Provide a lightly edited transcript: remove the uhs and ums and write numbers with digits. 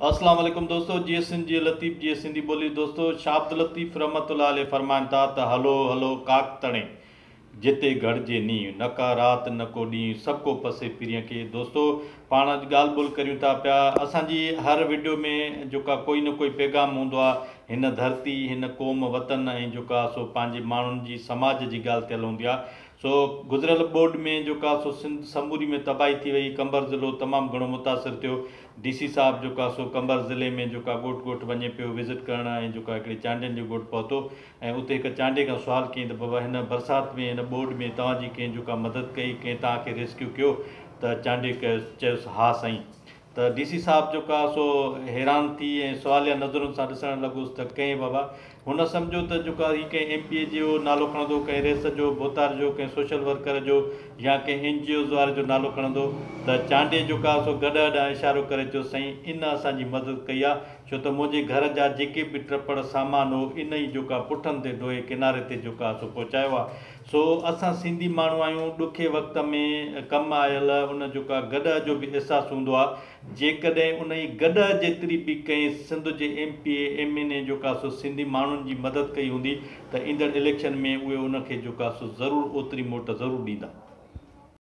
अस्सलाम वालेकुम दोस्तों। जीएस सिंध जी लतीफ़ जी सिंधी बोली दोस्तों। शाब्द लतीफ़ रहमतुल्लाह अलैह फरमाइनि था त हलो हलो काक तणे जिते घड़िजे नींहुं, न का राति न को ॾींहुं, सभु को पसे पीरीअ खे। दोस्तों पाण ॻाल्हि ॿोल करियूं था पिया। असांजी हर वीडियो में जेका कोई न कोई पैगाम हूंदो आहे। हिन धरती, हिन क़ौम, वतन ऐं जेका सो पंहिंजे माण्हुनि जी समाज जी ॻाल्हि थियल हूंदी आहे। सो गुज़िरियल बोर्ड में जेका सो सिंध समूरी में तबाही थी वई, कंबर ज़िलो तमामु घणो मुतासिर थियो। DC साहब जेका सो कंबर ज़िले में जेका ॻोठ ॻोठ वञे पियो विज़िट करण ऐं जेका हिकिड़ी चांडियुनि जो ॻोठ पहुतो ऐं उते हिकु चांडे खां सुवाल कयईं त बाबा हिन बरसाति में हिन बोर्ड में तव्हांजी कंहिं जेका मदद कई, कंहिं तव्हांखे रेस्क्यू कयो? त चांडे चयोसि हा साईं। त DC साहब जेका सो हैरान थी ऐं सवालिया नज़रुनि सां ॾिसणु लॻुसि त कंहिं बाबा हुन सम्झो त जेका ही कंहिं MPA जो नालो खणंदो, कंहिं रेस जो, बोतार जो, कंहिं सोशल वर्कर जो या कंहिं NGOs वारे जो नालो खणंदो। त चांडे जेका सो गॾ ॾांहुं इशारो करे चयो साईं इन असांजी मदद कई आहे, छो त मुंहिंजे घर जा जेके बि टपड़ सामान हो इन ई जेका पुठनि ते ढोए किनारे ते जेका सो पहुचायो आहे। सो असां सिंधी माण्हू आहियूं, ॾुखे वक़्त में कमु आयल उन जेका गॾ जो बि अहसासु हूंदो आहे। जेकॾहिं उन जी गॾ जेतिरी बि कंहिं सिंध जे MPA MNA जेका सो सिंधी माण्हुनि जी मदद कई हूंदी त ईंदड़ इलेक्शन में उहे उनखे जेका सो ज़रूरु ओतिरी मोट ज़रूरु ॾींदा।